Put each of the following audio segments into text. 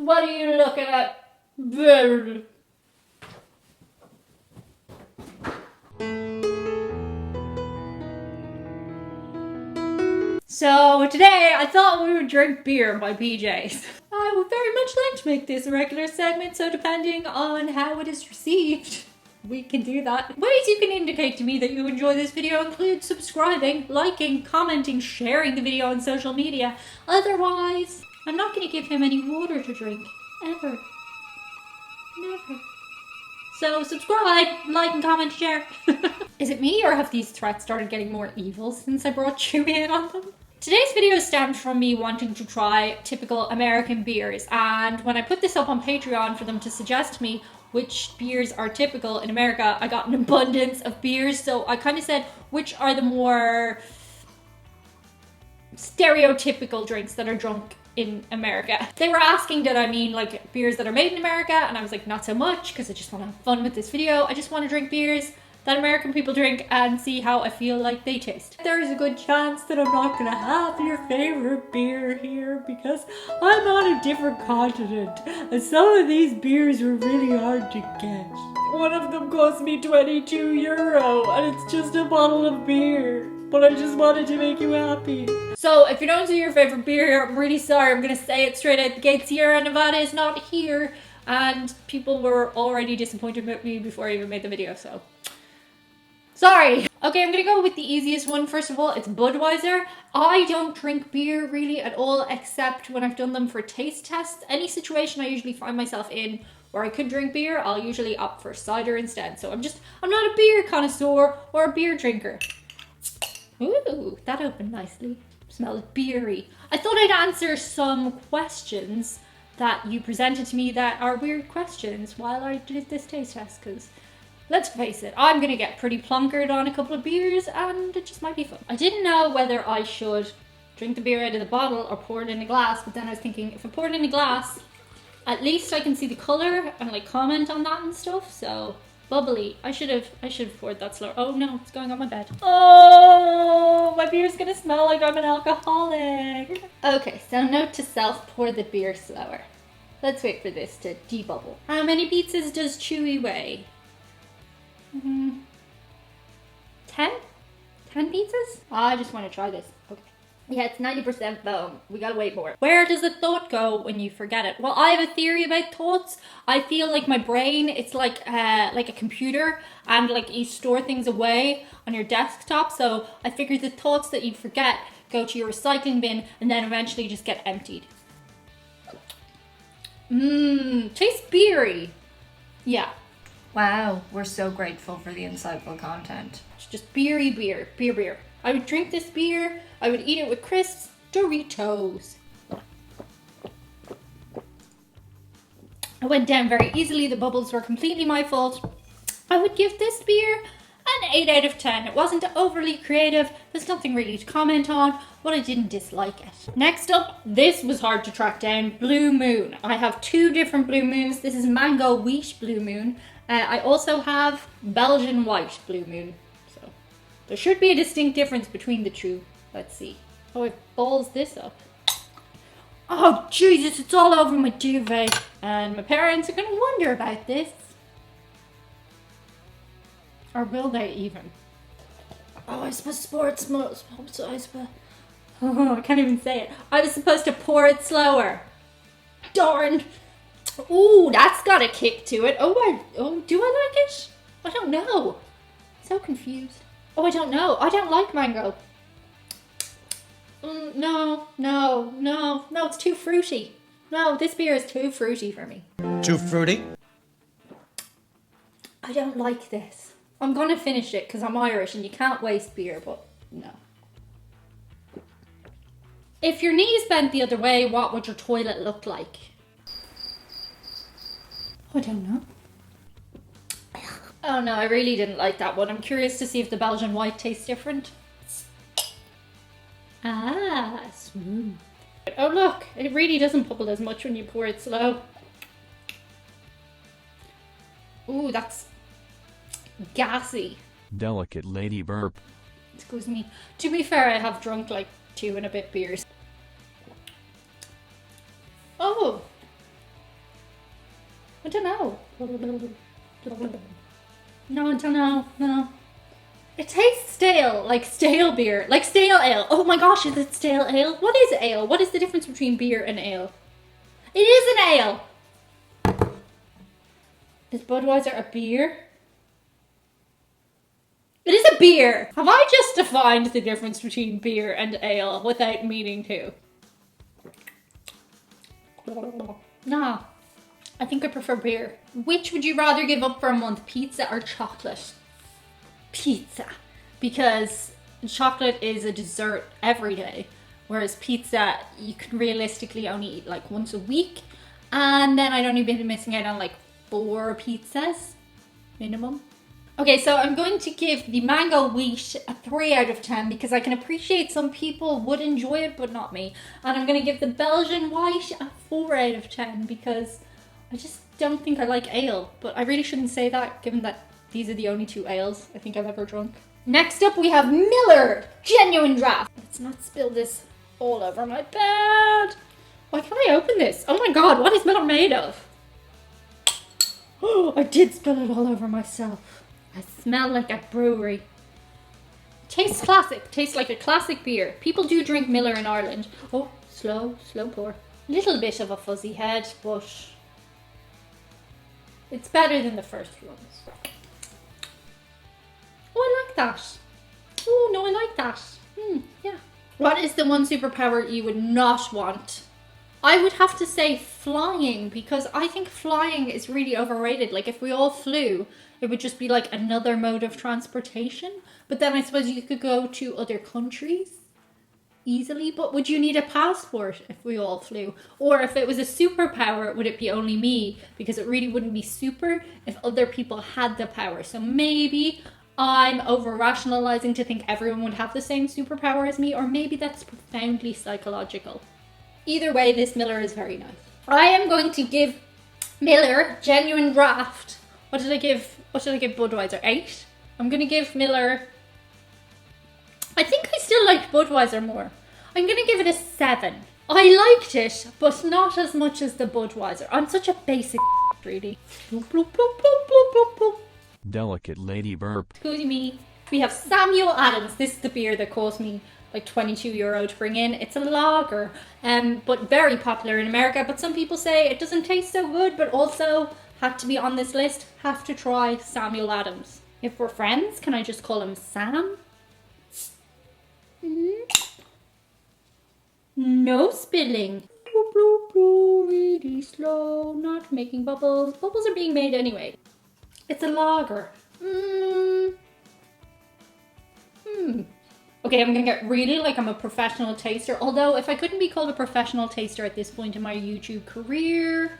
What are you looking at? So today I thought we would drink beer by BJ's. I would very much like to make this a regular segment, so depending on how it is received, we can do that. Ways you can indicate to me that you enjoy this video include subscribing, liking, commenting, sharing the video on social media. Otherwise, I'm not going to give him any water to drink. Ever. Never. So subscribe, like, and comment, share. Is it me, or have these threats started getting more evil since I brought Chewy in on them? Today's video stemmed from me wanting to try typical American beers, and when I put this up on Patreon for them to suggest to me which beers are typical in America, I got an abundance of beers, so I kind of said which are the more stereotypical drinks that are drunk in America. They were asking did I mean like beers that are made in America, and I was like, not so much, because I just want to have fun with this video. I just want to drink beers that American people drink and see how I feel like they taste. There's a good chance that I'm not gonna have your favorite beer here because I'm on a different continent and some of these beers were really hard to get. One of them cost me €22 and it's just a bottle of beer. But I just wanted to make you happy. So if you don't see your favorite beer here, I'm really sorry. I'm gonna say it straight out the gate. Sierra Nevada is not here, and people were already disappointed with me before I even made the video, so sorry. Okay, I'm gonna go with the easiest one. First of all, it's Budweiser. I don't drink beer really at all, except when I've done them for taste tests. Any situation I usually find myself in where I could drink beer, I'll usually opt for cider instead. So I'm not a beer connoisseur or a beer drinker. Ooh, that opened nicely. Smells beery. I thought I'd answer some questions that you presented to me that are weird questions while I did this taste test, because let's face it, I'm gonna get pretty plonkered on a couple of beers and it just might be fun. I didn't know whether I should drink the beer out of the bottle or pour it in a glass, but then I was thinking if I pour it in a glass, at least I can see the color and like comment on that and stuff, so bubbly. I should have poured that slower. Oh no, it's going on my bed. Oh, my beer's gonna smell like I'm an alcoholic. Okay, so note to self, pour the beer slower. Let's wait for this to debubble. How many pizzas does Chewy weigh? 10? 10 pizzas? I just want to try this. Okay. Yeah, it's 90% foam. We gotta wait more. Where does a thought go when you forget it? Well, I have a theory about thoughts. I feel like my brain, it's like a computer, and like you store things away on your desktop. So I figure the thoughts that you forget go to your recycling bin and then eventually just get emptied. Tastes beery. Yeah. Wow, we're so grateful for the insightful content. It's just beery beer. Beer. I would drink this beer. I would eat it with crisps, Doritos. It went down very easily. The bubbles were completely my fault. I would give this beer an 8 out of 10. It wasn't overly creative. There's nothing really to comment on, but I didn't dislike it. Next up, this was hard to track down. Blue Moon. I have 2 different Blue Moons. This is Mango Wheat Blue Moon. I also have Belgian White Blue Moon. So there should be a distinct difference between the two. Let's see. Oh, it balls this up. Oh, Jesus, it's all over my duvet. And my parents are going to wonder about this. Or will they even? Oh, I suppose sports mode. Oh, I can't even say it. I was supposed to pour it slower. Darn. Ooh, that's got a kick to it. Oh, do I like it? I don't know. So confused. Oh, I don't know. I don't like mango. No, it's too fruity. No, this beer is too fruity for me. Too fruity? I don't like this. I'm gonna finish it because I'm Irish and you can't waste beer, but no. If your knees bent the other way, what would your toilet look like? I don't know. Oh no, I really didn't like that one. I'm curious to see if the Belgian White tastes different. Ah, smooth. Oh look, it really doesn't bubble as much when you pour it slow. Ooh, that's gassy. Delicate lady burp. Excuse me. To be fair, I have drunk like 2 and a bit beers. Oh, I don't know. No, I don't know. No. It tastes stale, like stale beer, like stale ale. Oh my gosh, is it stale ale? What is ale? What is the difference between beer and ale? It is an ale. Is Budweiser a beer? It is a beer. Have I just defined the difference between beer and ale without meaning to? Nah, I think I prefer beer. Which would you rather give up for a month, pizza or chocolate? Pizza, because chocolate is a dessert every day, whereas pizza you can realistically only eat like once a week, and then I'd only be missing out on like 4 pizzas minimum. Okay, so I'm going to give the mango wheat a 3 out of 10 because I can appreciate some people would enjoy it but not me, and I'm going to give the Belgian white a 4 out of 10 because I just don't think I like ale, but I really shouldn't say that given that these are the only 2 ales I think I've ever drunk. Next up we have Miller Genuine Draft. Let's not spill this all over my bed. Why can't I open this? Oh my god, what is Miller made of? Oh, I did spill it all over myself. I smell like a brewery. Tastes classic. Tastes like a classic beer. People do drink Miller in Ireland. Oh, slow pour. Little bit of a fuzzy head, but it's better than the first ones. Oh, I like that. Oh, no, I like that. Yeah. What is the one superpower you would not want? I would have to say flying, because I think flying is really overrated. Like, if we all flew, it would just be like another mode of transportation. But then I suppose you could go to other countries easily. But would you need a passport if we all flew? Or if it was a superpower, would it be only me? Because it really wouldn't be super if other people had the power. So maybe I'm over-rationalizing to think everyone would have the same superpower as me. Or maybe that's profoundly psychological. Either way, this Miller is very nice. I am going to give Miller Genuine Draft. What did I give Budweiser? 8? I'm going to give Miller... I think I still liked Budweiser more. I'm going to give it a 7. I liked it, but not as much as the Budweiser. I'm such a basic really. Bloop, bloop, bloop, bloop, bloop, bloop, bloop. Delicate lady burp. Excuse me. We have Samuel Adams. This is the beer that cost me like €22 to bring in. It's a lager, but very popular in America. But some people say it doesn't taste so good, but also had to be on this list. Have to try Samuel Adams. If we're friends, can I just call him Sam? No spilling. Bloop, bloop, bloop, really slow, not making bubbles. Bubbles are being made anyway. It's a lager. Okay, I'm gonna get really like I'm a professional taster. Although, if I couldn't be called a professional taster at this point in my YouTube career,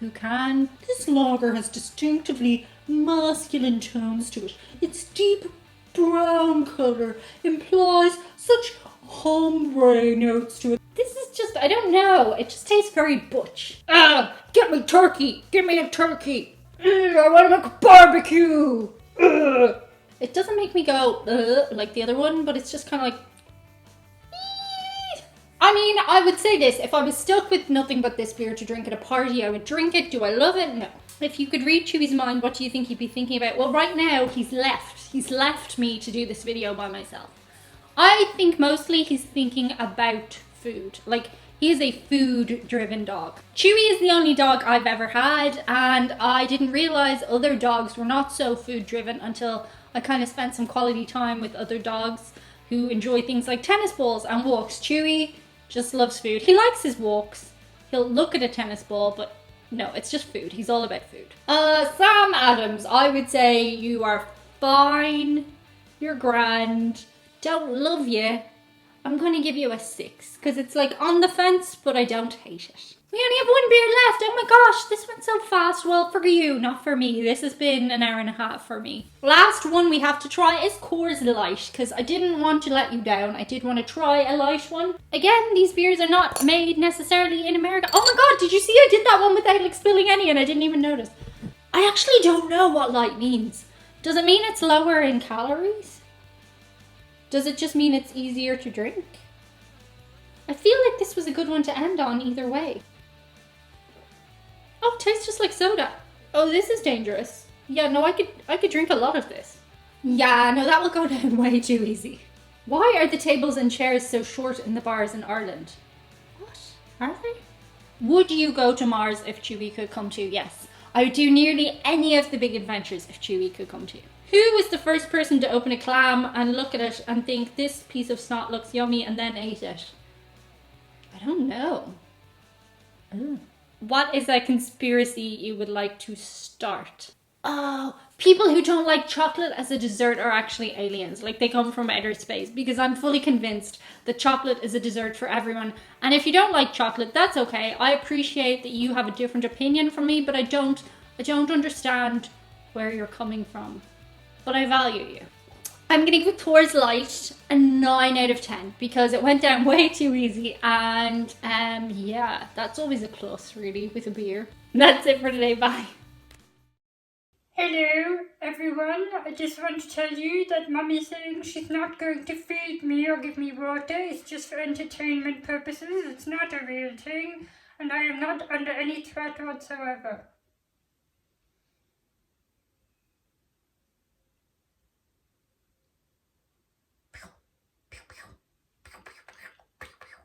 who can? This lager has distinctively masculine tones to it. Its deep brown colour implies such hombre notes to it. This is just, I don't know, it just tastes very butch. Get me turkey! Give me a turkey! I want to make a barbecue! It doesn't make me go like the other one, but it's just kind of like... I mean, I would say this, if I was stuck with nothing but this beer to drink at a party, I would drink it. Do I love it? No. If you could read Chewy's mind, what do you think he'd be thinking about? Well, right now, he's left me to do this video by myself. I think mostly he's thinking about food. Like, he is a food-driven dog. Chewy is the only dog I've ever had, and I didn't realize other dogs were not so food-driven until I kind of spent some quality time with other dogs who enjoy things like tennis balls and walks. Chewy just loves food. He likes his walks. He'll look at a tennis ball, but no, it's just food. He's all about food. Sam Adams, I would say you are fine. You're grand. Don't love you. I'm going to give you a 6 because it's like on the fence, but I don't hate it. We only have 1 beer left. Oh my gosh, this went so fast. Well, for you, not for me. This has been an hour and a half for me. Last one we have to try is Coors Light because I didn't want to let you down. I did want to try a light one. Again, these beers are not made necessarily in America. Oh my god, did you see I did that one without like spilling any and I didn't even notice. I actually don't know what light means. Does it mean it's lower in calories? Does it just mean it's easier to drink? I feel like this was a good one to end on either way. Oh, it tastes just like soda. Oh, this is dangerous. Yeah, no, I could drink a lot of this. Yeah, no, that will go down way too easy. Why are the tables and chairs so short in the bars in Ireland? What? Are they? Would you go to Mars if Chewie could come too? Yes. I would do nearly any of the big adventures if Chewie could come too. Who was the first person to open a clam and look at it and think this piece of snot looks yummy and then ate it? I don't know. Ooh. What is a conspiracy you would like to start? Oh, people who don't like chocolate as a dessert are actually aliens. Like they come from outer space, because I'm fully convinced that chocolate is a dessert for everyone. And if you don't like chocolate, that's okay. I appreciate that you have a different opinion from me, but I don't understand where you're coming from. But I value you. I'm gonna give Coors Light a 9 out of 10 because it went down way too easy, and yeah, that's always a plus really with a beer. That's it for today, bye. Hello everyone, I just want to tell you that Mummy saying she's not going to feed me or give me water. It's just for entertainment purposes, it's not a real thing, and I am not under any threat whatsoever.